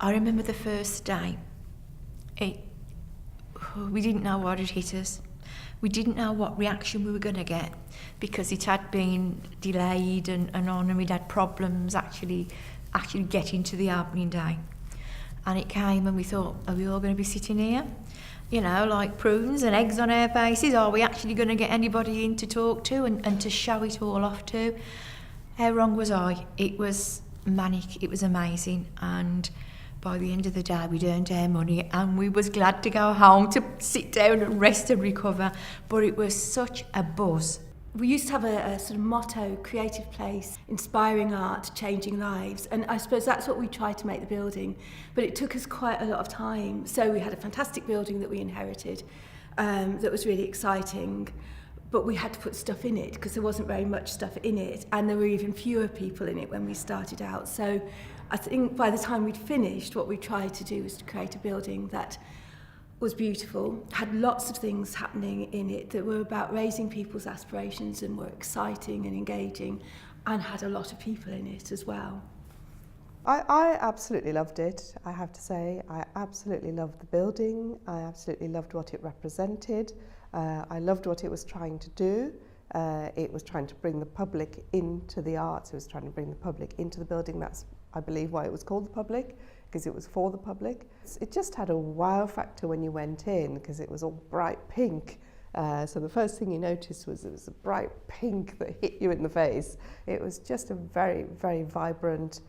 I remember the first day, we didn't know what had hit us. We didn't know what reaction we were going to get because it had been delayed and on, and we'd had problems actually getting to the opening day. And it came and we thought, are we all going to be sitting here? You know, like prunes and eggs on our faces? Are we actually going to get anybody in to talk to and to show it all off to? How wrong was I? It was manic, it was amazing, and by the end of the day we'd earned our money and we was glad to go home to sit down and rest and recover, but it was such a buzz. We used to have a sort of motto, creative place, inspiring art, changing lives, and I suppose that's what we tried to make the building, but it took us quite a lot of time. So we had a fantastic building that we inherited that was really exciting, but we had to put stuff in it because there wasn't very much stuff in it, and there were even fewer people in it when we started out. So I think by the time we'd finished, what we tried to do was to create a building that was beautiful, had lots of things happening in it that were about raising people's aspirations and were exciting and engaging, and had a lot of people in it as well. I absolutely loved it, I have to say. I absolutely loved the building. I absolutely loved what it represented. I loved what it was trying to do. It was trying to bring the public into the arts. It was trying to bring the public into the building. That's, I believe, why it was called the public, because it was for the public. It just had a wow factor when you went in because it was all bright pink. So the first thing you noticed was it was a bright pink that hit you in the face. It was just a very, very vibrant,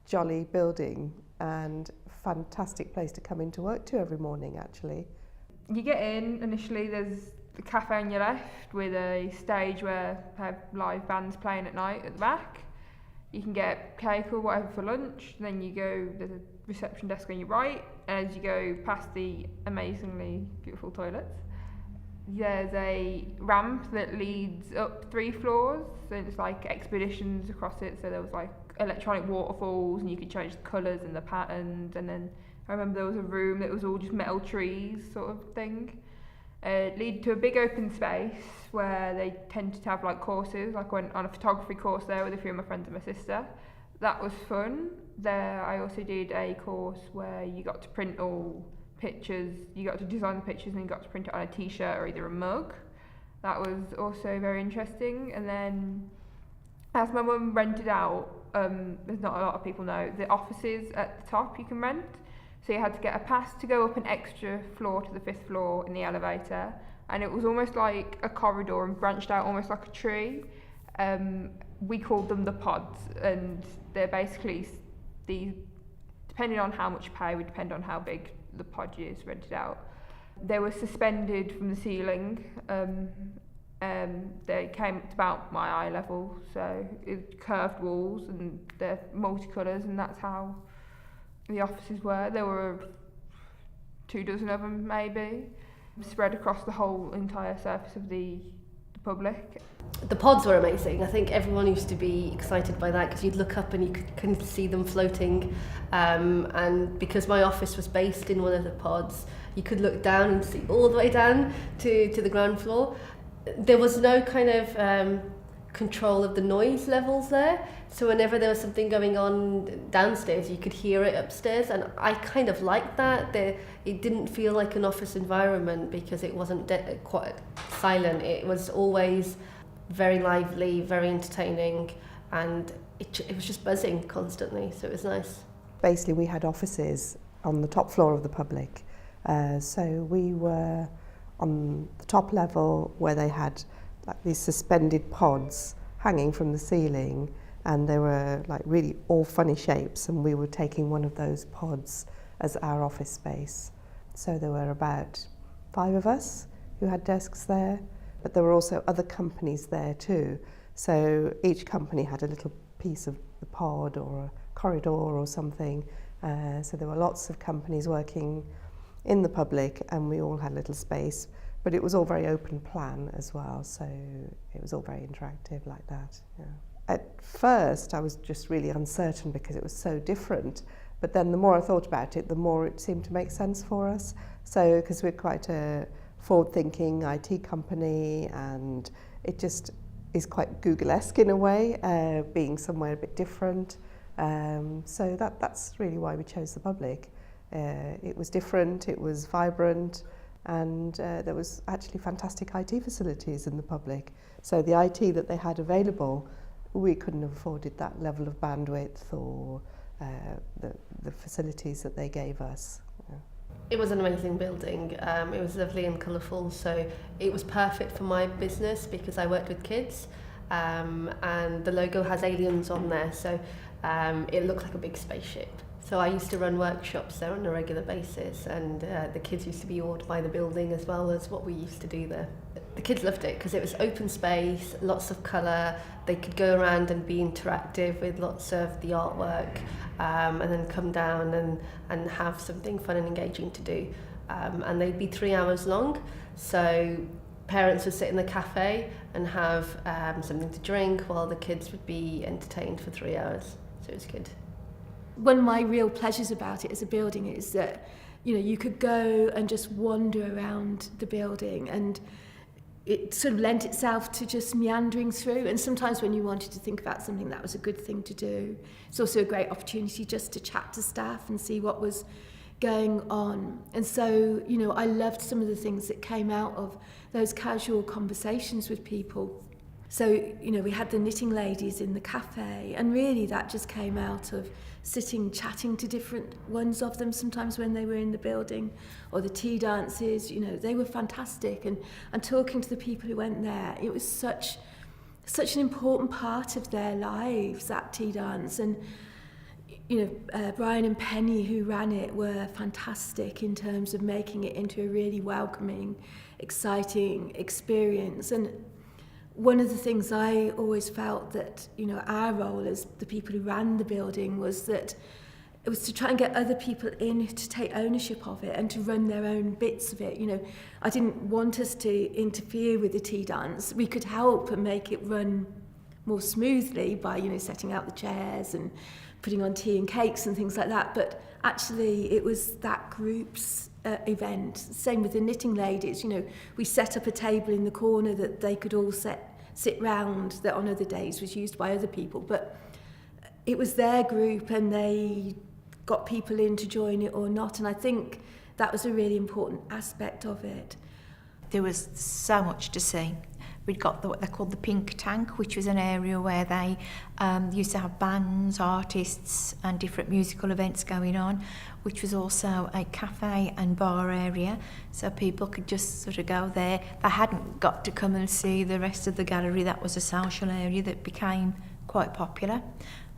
jolly building and fantastic place to come into work to every morning, actually. You get in, initially there's the cafe on your left with a stage where they have live bands playing at night at the back. You can get cake or whatever for lunch, then you go, there's a reception desk on your right, and as you go past the amazingly beautiful toilets, there's a ramp that leads up 3 floors, so it's like expeditions across it, so there was like electronic waterfalls and you could change the colours and the patterns, and then I remember there was a room that was all just metal trees sort of thing. Lead to a big open space where they tended to have like courses. Like I went on a photography course there with a few of my friends and my sister. That was fun. There I also did a course where you got to print all pictures, you got to design the pictures and you got to print it on a t-shirt or either a mug. That was also very interesting. And then as my mum rented out, there's not a lot of people know, the offices at the top you can rent. So you had to get a pass to go up an extra floor to the 5th floor in the elevator, and it was almost like a corridor and branched out almost like a tree. We called them the pods, and they're basically these, depending on how much you pay, would depend on how big the pod is rented out. They were suspended from the ceiling. They came to about my eye level, so it curved walls and they're multicolours, and that's how the offices were. There were 24 of them maybe, spread across the whole entire surface of the public. The pods were amazing. I think everyone used to be excited by that because you'd look up and you could see them floating, and because my office was based in one of the pods, you could look down and see all the way down to the ground floor. There was no kind of control of the noise levels there, so whenever there was something going on downstairs you could hear it upstairs, and I kind of liked that. It didn't feel like an office environment because it wasn't quite silent. It was always very lively, very entertaining, and it was just buzzing constantly, so it was nice. Basically we had offices on the top floor of the public, so we were on the top level where they had like these suspended pods hanging from the ceiling, and they were like really all funny shapes, and we were taking one of those pods as our office space. So there were about 5 of us who had desks there, but there were also other companies there too. So each company had a little piece of the pod or a corridor or something. So there were lots of companies working in the public, and we all had a little space. But it was all very open plan as well, so it was all very interactive like that. Yeah. At first I was just really uncertain because it was so different, but then the more I thought about it, the more it seemed to make sense for us. So because we're quite a forward-thinking IT company, and it just is quite Google-esque in a way, being somewhere a bit different. So that's really why we chose the public. It was different, it was vibrant, and there was actually fantastic IT facilities in the public. So the IT that they had available, we couldn't have afforded that level of bandwidth or the facilities that they gave us. Yeah. It was an amazing building. It was lovely and colourful, so it was perfect for my business because I worked with kids, and the logo has aliens on there, so it looked like a big spaceship. So I used to run workshops there on a regular basis, and the kids used to be awed by the building as well as what we used to do there. The kids loved it because it was open space, lots of colour. They could go around and be interactive with lots of the artwork, and then come down and have something fun and engaging to do. And they'd be 3 hours long, so parents would sit in the cafe and have something to drink while the kids would be entertained for 3 hours. So it was good. One of my real pleasures about it as a building is that, you know, you could go and just wander around the building, and it sort of lent itself to just meandering through. And sometimes when you wanted to think about something, that was a good thing to do. It's also a great opportunity just to chat to staff and see what was going on. And so, you know, I loved some of the things that came out of those casual conversations with people. So, you know, we had the knitting ladies in the cafe, and really that just came out of sitting, chatting to different ones of them sometimes when they were in the building, or the tea dances, you know, they were fantastic. And talking to the people who went there, it was such an important part of their lives, that tea dance. And, you know, Brian and Penny, who ran it, were fantastic in terms of making it into a really welcoming, exciting experience. And one of the things I always felt that, you know, our role as the people who ran the building was that it was to try and get other people in to take ownership of it and to run their own bits of it. You know, I didn't want us to interfere with the tea dance. We could help and make it run more smoothly by, you know, setting out the chairs and putting on tea and cakes and things like that. But actually it was that group's event. Same with the knitting ladies. You know, we set up a table in the corner that they could all sit round, that on other days was used by other people, but it was their group and they got people in to join it or not. And I think that was a really important aspect of it. There was so much to see. We'd got what they called the Pink Tank, which was an area where they used to have bands, artists and different musical events going on, which was also a cafe and bar area, so people could just sort of go there. They hadn't got to come and see the rest of the gallery. That was a social area that became quite popular.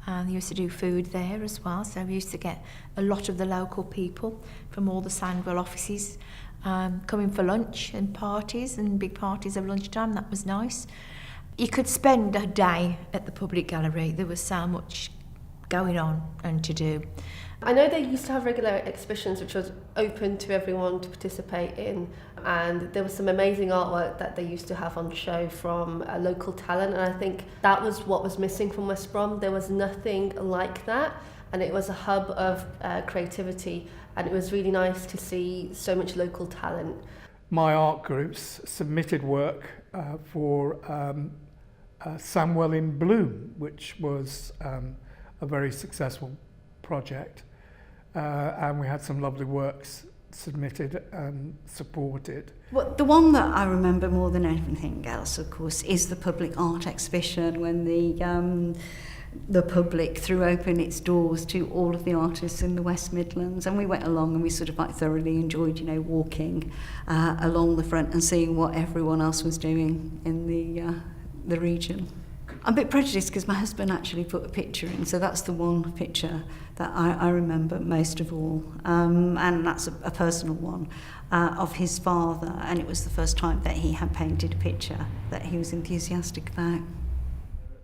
They used to do food there as well, so we used to get a lot of the local people from all the Sandwell offices coming for lunch and parties and big parties of lunchtime. That was nice. You could spend a day at the public gallery. There was so much going on and to do. I know they used to have regular exhibitions which was open to everyone to participate in, and there was some amazing artwork that they used to have on show from a local talent, and I think that was what was missing from West Brom. There was nothing like that, and it was a hub of creativity, and it was really nice to see so much local talent. My art groups submitted work for Sandwell in Bloom, which was a very successful project, and we had some lovely works submitted and supported. Well, the one that I remember more than anything else, of course, is the public art exhibition when the public threw open its doors to all of the artists in the West Midlands, and we went along and we sort of like thoroughly enjoyed, you know, walking along the front and seeing what everyone else was doing in the region. I'm a bit prejudiced because my husband actually put a picture in, so that's the one picture that I remember most of all, and that's a personal one of his father, and it was the first time that he had painted a picture that he was enthusiastic about.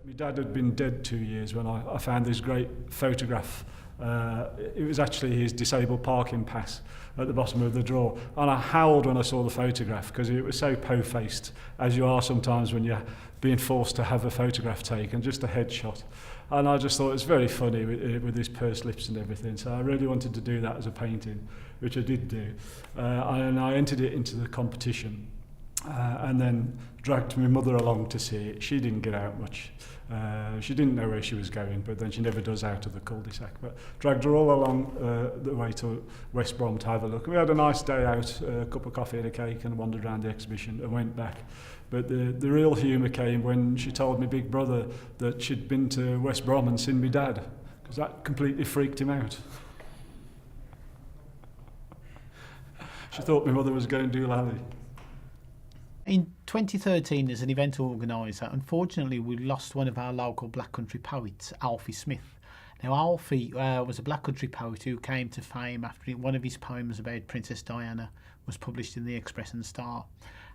My dad had been dead 2 years when I found this great photograph. It was actually his disabled parking pass at the bottom of the drawer, and I howled when I saw the photograph because it was so po-faced, as you are sometimes when you're being forced to have a photograph taken, just a headshot. And I just thought it was very funny with his pursed lips and everything, so I really wanted to do that as a painting, which I did do. And I entered it into the competition. and then dragged my mother along to see it. She didn't get out much. She didn't know where she was going, but then she never does out of the cul-de-sac. But dragged her all along the way to West Brom to have a look. We had a nice day out, a cup of coffee and a cake, and wandered around the exhibition and went back. But the real humour came when she told my big brother that she'd been to West Brom and seen my dad, because that completely freaked him out. She thought my mother was going to do Lally. In 2013, as an event organiser, unfortunately we lost one of our local Black Country poets, Alfie Smith. Now Alfie was a Black Country poet who came to fame after one of his poems about Princess Diana was published in the Express and Star.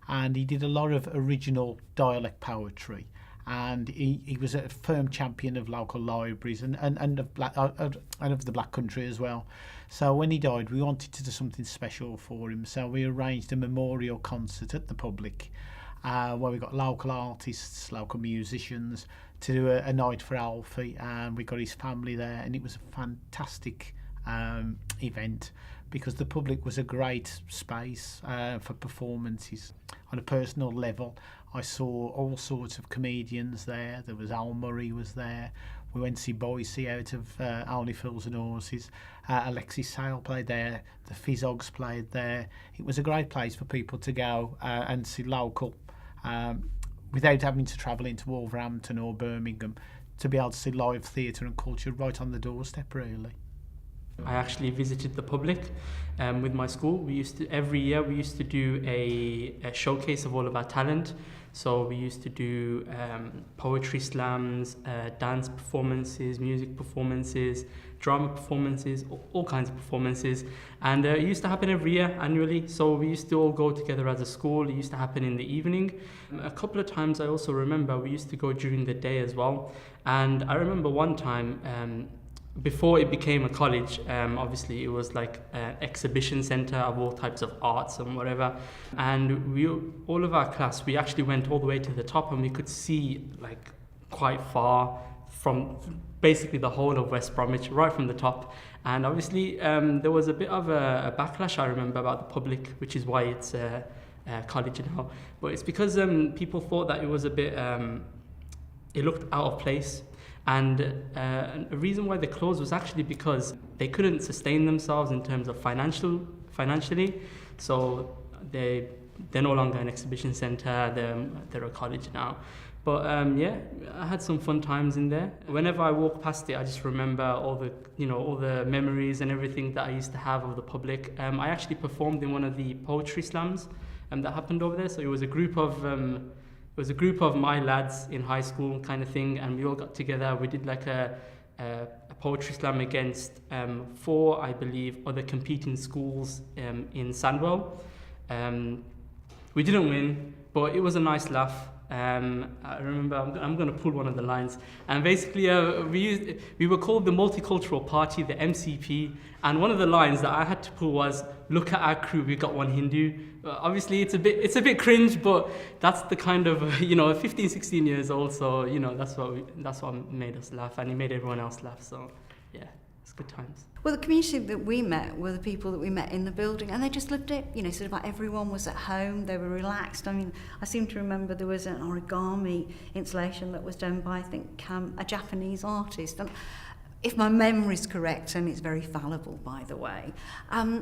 And he did a lot of original dialect poetry. And he was a firm champion of local libraries and of the Black Country as well. So when he died, we wanted to do something special for him. So we arranged a memorial concert at the public where we got local artists, local musicians to do a night for Alfie, and we got his family there, and it was a fantastic event because the public was a great space for performances. On a personal level, I saw all sorts of comedians there. There was Al Murray was there. We went to see Boise out of Only Fools and Horses. Alexis Sale played there. The Fizzogs played there. It was a great place for people to go and see local without having to travel into Wolverhampton or Birmingham, to be able to see live theatre and culture right on the doorstep, really. I actually visited the public with my school. Every year we used to do a showcase of all of our talent. So we used to do poetry slams, dance performances, music performances, drama performances, all kinds of performances. And it used to happen every year, annually. So we used to all go together as a school. It used to happen in the evening. A couple of times I also remember we used to go during the day as well. And I remember one time, before it became a college, obviously it was like an exhibition centre of all types of arts and whatever. And all of our class, we actually went all the way to the top, and we could see like quite far from basically the whole of West Bromwich, right from the top. And obviously there was a bit of a backlash, I remember, about the public, which is why it's a college now. But it's because people thought that it was a bit, it looked out of place. And a reason why they closed was actually because they couldn't sustain themselves in terms of financially. So they're no longer an exhibition centre, they're a college now. But yeah, I had some fun times in there. Whenever I walk past it, I just remember all the memories and everything that I used to have of the public. I actually performed in one of the poetry slams that happened over there. So it was a group of my lads in high school kind of thing, and we all got together. We did like a poetry slam against 4, I believe, other competing schools in Sandwell. We didn't win, but it was a nice laugh. I remember, I'm going to pull one of the lines, and basically we were called the Multicultural Party, the MCP, and one of the lines that I had to pull was, "Look at our crew, we got one Hindu." Obviously it's a bit cringe, but that's the kind of 15, 16 years old, so that's what made us laugh, and it made everyone else laugh. So yeah, it's good times. Well, the community that we met were the people that we met in the building, and they just loved it. Sort of like everyone was at home, they were relaxed. I mean, I seem to remember there was an origami installation that was done by, I think, a Japanese artist. And if my memory's correct, and it's very fallible, by the way,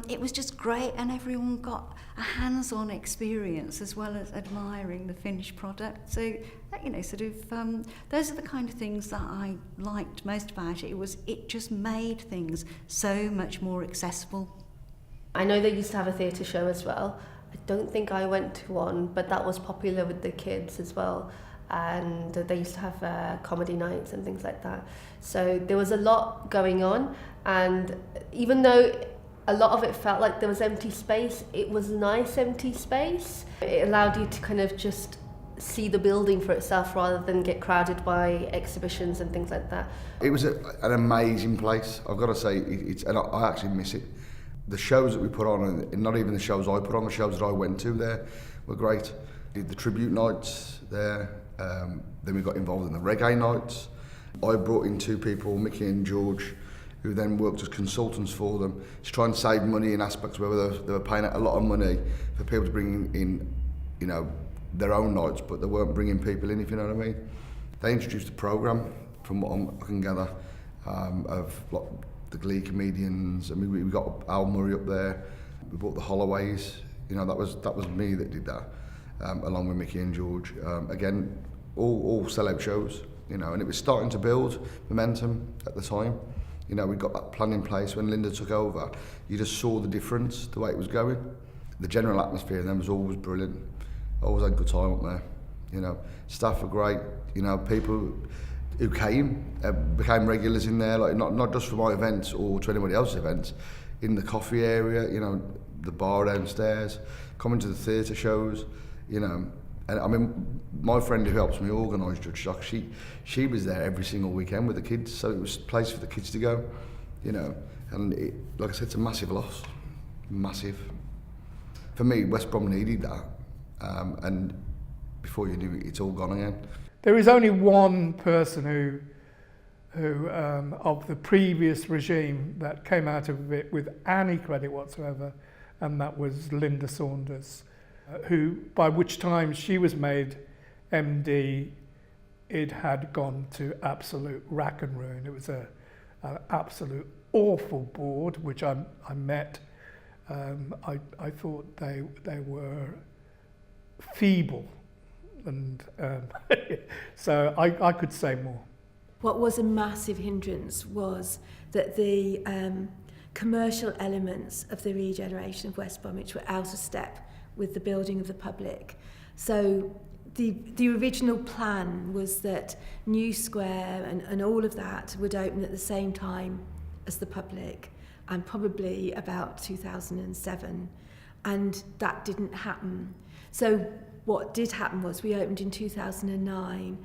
it was just great, and everyone got a hands-on experience as well as admiring the finished product. So, those are the kind of things that I liked most about it. It just made things so much more accessible. I know they used to have a theatre show as well. I don't think I went to one, but that was popular with the kids as well. And they used to have comedy nights and things like that. So there was a lot going on, and even though a lot of it felt like there was empty space, it was nice empty space. It allowed you to kind of just see the building for itself rather than get crowded by exhibitions and things like that. It was an amazing place, I've got to say, and I actually miss it. The shows that we put on, and not even the shows I put on, the shows that I went to there were great. Did the tribute nights there. Then we got involved in the reggae nights. I brought in 2 people, Mickey and George, who then worked as consultants for them to try and save money in aspects where they were paying out a lot of money for people to bring in you know, their own nights, but they weren't bringing people in, if you know what I mean. They introduced a programme, from what I can gather, of like, the Glee comedians. I mean, we got Al Murray up there. We brought the Holloways. You know, that was me that did that, along with Mickey and George. Again, all sellout shows. You know, and it was starting to build momentum at the time. You know, we got that plan in place when Linda took over. You just saw the difference, the way it was going. The general atmosphere then was always brilliant. Always had a good time up there. You know, staff were great. You know, people who became regulars in there, like not just for my events or to anybody else's events, in the coffee area, you know, the bar downstairs, coming to the theatre shows, you know. And I mean, my friend who helps me organise Judge Shock, she was there every single weekend with the kids, so it was a place for the kids to go, you know. And it, like I said, it's a massive loss, massive. For me, West Brom needed that, and before you knew it, it's all gone again. There is only one person who of the previous regime that came out of it with any credit whatsoever, and that was Linda Saunders, who, by which time she was made MD, it had gone to absolute rack and ruin. It was an absolute awful board, which I met. I thought they were feeble, and so I could say more. What was a massive hindrance was that the commercial elements of the regeneration of West Bromwich were out of step with the building of the public. So the original plan was that New Square and all of that would open at the same time as the public, and probably about 2007, and that didn't happen. So what did happen was we opened in 2009.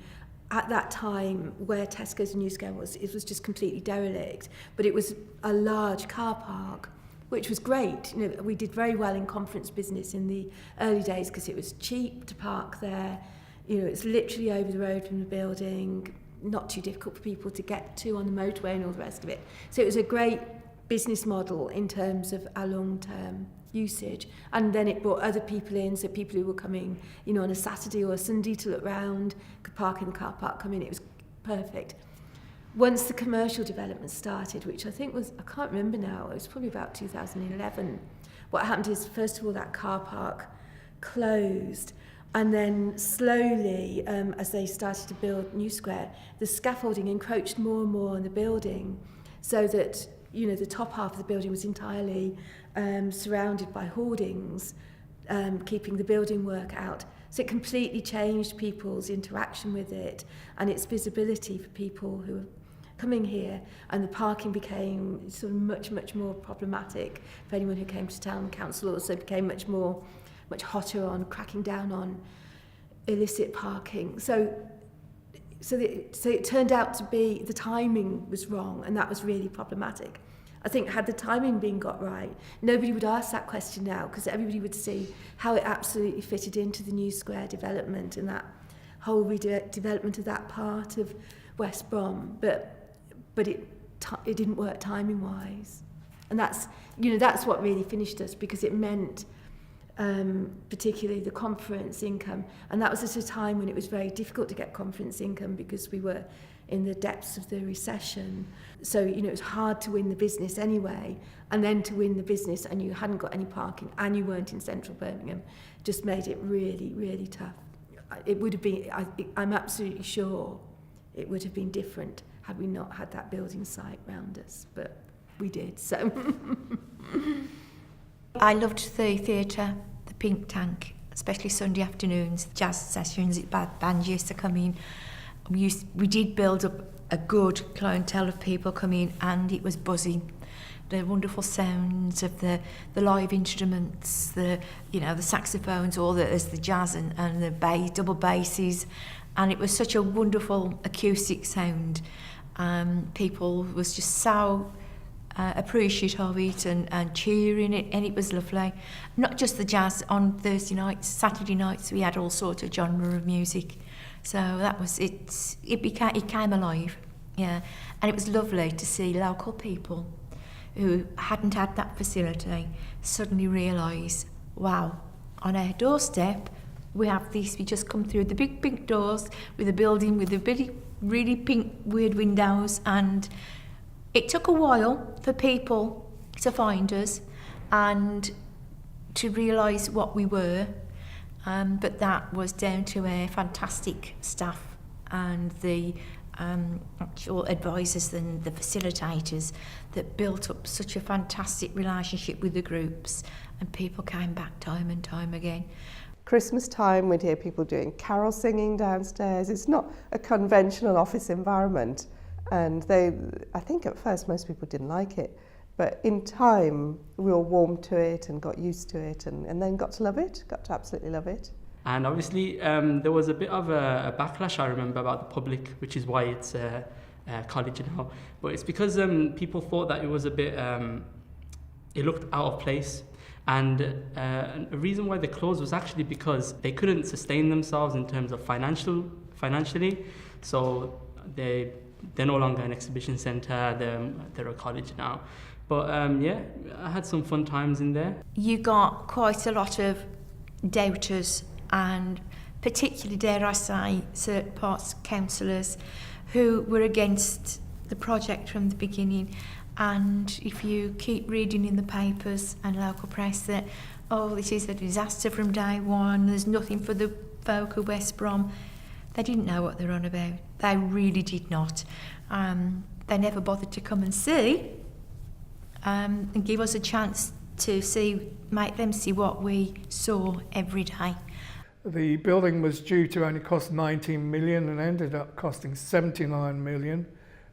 At that time, where Tesco's and New Square was, it was just completely derelict, but it was a large car park, which was great. You know, we did very well in conference business in the early days because it was cheap to park there. You know, it's literally over the road from the building, not too difficult for people to get to on the motorway and all the rest of it. So it was a great business model in terms of our long-term usage. And then it brought other people in, so people who were coming, you know, on a Saturday or a Sunday to look round could park in the car park, come in. It was perfect. Once the commercial development started, which I think was, I can't remember now, it was probably about 2011, what happened is, first of all, that car park closed, and then slowly, as they started to build New Square, the scaffolding encroached more and more on the building, so that, you know, the top half of the building was entirely surrounded by hoardings, keeping the building work out. So it completely changed people's interaction with it and its visibility for people who were coming here, and the parking became sort of much more problematic for anyone who came to town. Council also became much hotter on cracking down on illicit parking. So it turned out to be the timing was wrong, and that was really problematic. I think had the timing been got right, nobody would ask that question now, because everybody would see how it absolutely fitted into the New Square development and that whole development of that part of West Brom. But it didn't work timing wise, and that's what really finished us, because it meant particularly the conference income, and that was at a time when it was very difficult to get conference income because we were in the depths of the recession. So, you know, it was hard to win the business anyway, and then to win the business and you hadn't got any parking and you weren't in central Birmingham just made it really tough. It would have been, I'm absolutely sure it would have been different had we not had that building site round us, but we did, so. I loved the theatre, the Pink Tank, especially Sunday afternoons, jazz sessions, bands used to come in. We did build up a good clientele of people coming, and it was buzzing. The wonderful sounds of the live instruments, the saxophones, all there's the jazz and the bass, double basses, and it was such a wonderful acoustic sound. People was just so appreciative of it and cheering it, and it was lovely. Not just the jazz on Thursday nights, Saturday nights we had all sorts of genre of music. So that was it. It came alive, yeah, and it was lovely to see local people who hadn't had that facility suddenly realise, wow, on our doorstep we have this, we just come through the big pink doors with a building with the really pink weird windows, and it took a while for people to find us and to realise what we were, but that was down to our fantastic staff and the actual advisors and the facilitators that built up such a fantastic relationship with the groups, and people came back time and time again. Christmas time, we'd hear people doing carol singing downstairs. It's not a conventional office environment, and I think at first most people didn't like it, but in time we all warmed to it and got used to it, and then got to love it, got to absolutely love it. And obviously there was a bit of a backlash, I remember, about the public, which is why it's a college now. But it's because people thought that it was a bit, it looked out of place. And a reason why they closed was actually because they couldn't sustain themselves in terms of financially. So they're no longer an exhibition centre, they're a college now. But yeah, I had some fun times in there. You got quite a lot of doubters, and particularly, dare I say, certain parts councillors who were against the project from the beginning. And if you keep reading in the papers and local press that, oh, this is a disaster from day one, there's nothing for the folk of West Brom, they didn't know what they're on about. They really did not. They never bothered to come and see and give us a chance to make them see what we saw every day. The building was due to only cost 19 million and ended up costing 79 million,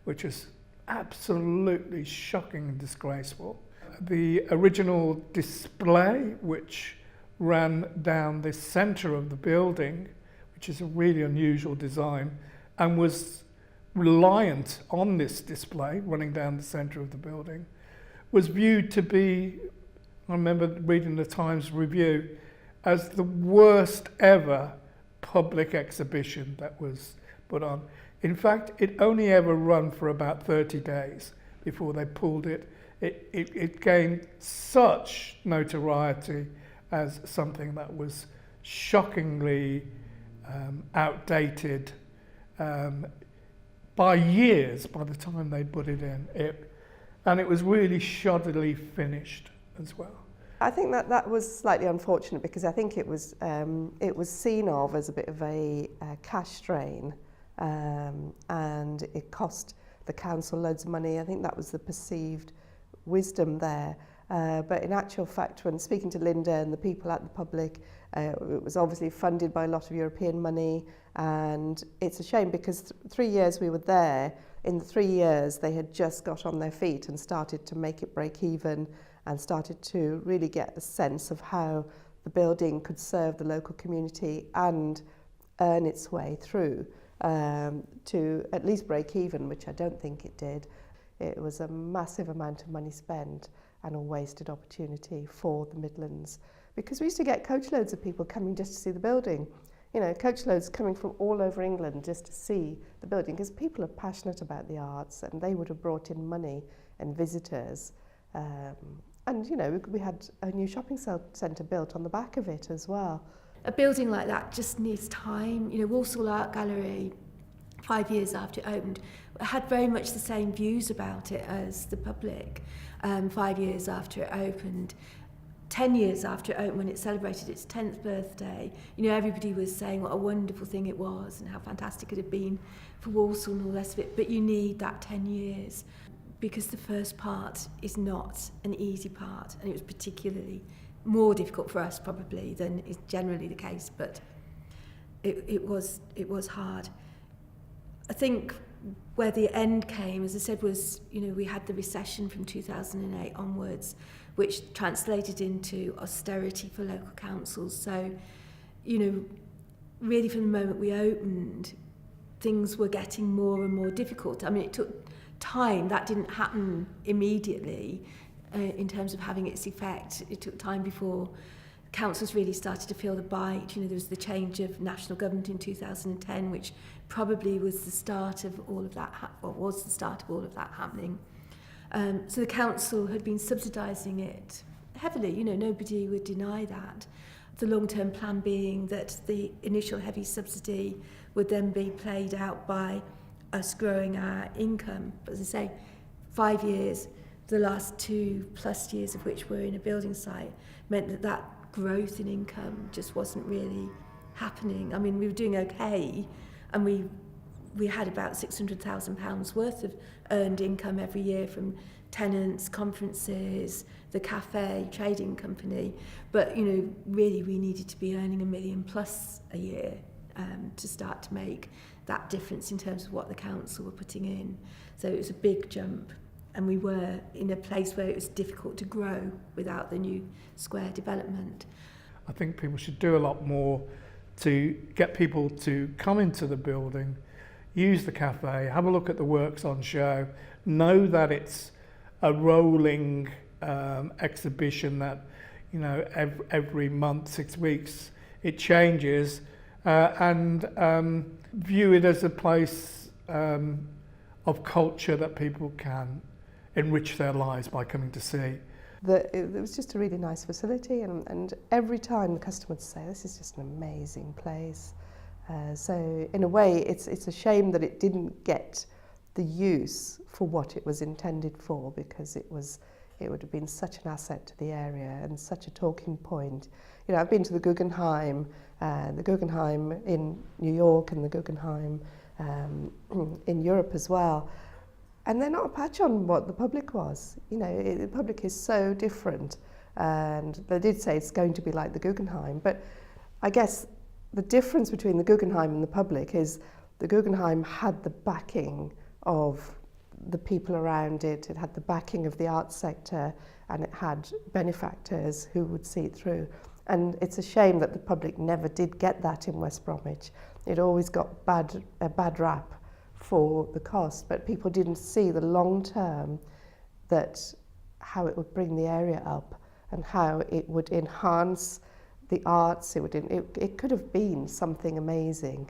which is absolutely shocking and disgraceful. The original display, which ran down the centre of the building, which is a really unusual design, and was reliant on this display running down the centre of the building, was viewed to be, I remember reading the Times Review, as the worst ever public exhibition that was put on. In fact, it only ever run for about 30 days before they pulled it. It gained such notoriety as something that was shockingly outdated by years by the time they put it in. And it was really shoddily finished as well. I think that was slightly unfortunate, because I think it was seen of as a bit of a cash drain. And it cost the council loads of money. I think that was the perceived wisdom there. But in actual fact, when speaking to Linda and the people at the public, it was obviously funded by a lot of European money. And it's a shame, because 3 years we were there. In the 3 years, they had just got on their feet and started to make it break even, and started to really get a sense of how the building could serve the local community and earn its way through. To at least break even, which I don't think it did. It was a massive amount of money spent and a wasted opportunity for the Midlands, because we used to get coachloads of people coming just to see the building. You know, coachloads coming from all over England just to see the building, because people are passionate about the arts, and they would have brought in money and visitors. And, you know, we had a new shopping centre built on the back of it as well. A building like that just needs time. You know, Walsall Art Gallery, 5 years after it opened, had very much the same views about it as the public 5 years after it opened. 10 years after it opened, when it celebrated its 10th birthday, you know, everybody was saying what a wonderful thing it was and how fantastic it had been for Walsall and all the rest of it. But you need that 10 years, because the first part is not an easy part, and it was particularly more difficult for us probably than is generally the case, but it was hard. I think where the end came, as I said, was, you know, we had the recession from 2008 onwards, which translated into austerity for local councils. So, you know, really from the moment we opened, things were getting more and more difficult. I mean, it took time. That didn't happen immediately. In terms of having its effect, it took time before councils really started to feel the bite. You know, there was the change of national government in 2010, which probably was the start of all of that, happening. So the council had been subsidising it heavily, you know, nobody would deny that. The long-term plan being that the initial heavy subsidy would then be played out by us growing our income. But as I say, 5 years, the last 2+ years of which we're in a building site, meant that that growth in income just wasn't really happening. I mean, we were doing okay, and we had about £600,000 worth of earned income every year from tenants, conferences, the cafe, trading company. But, you know, really we needed to be earning £1 million plus a year to start to make that difference in terms of what the council were putting in. So it was a big jump, and we were in a place where it was difficult to grow without the new square development. I think people should do a lot more to get people to come into the building, use the cafe, have a look at the works on show, know that it's a rolling exhibition that, you know, every month, 6 weeks, it changes, and view it as a place of culture that people can enrich their lives by coming to see. It was just a really nice facility, and every time the customer would say, this is just an amazing place. So in a way, it's a shame that it didn't get the use for what it was intended for, because it would have been such an asset to the area and such a talking point. You know, I've been to the Guggenheim in New York and the Guggenheim in Europe as well. And they're not a patch on what the public was. You know, the public is so different. And they did say it's going to be like the Guggenheim. But I guess the difference between the Guggenheim and the public is the Guggenheim had the backing of the people around it. It had the backing of the arts sector, and it had benefactors who would see it through. And it's a shame that the public never did get that in West Bromwich. It always got a bad rap for the cost, but people didn't see the long term, that how it would bring the area up and how it would enhance the arts. It could have been something amazing.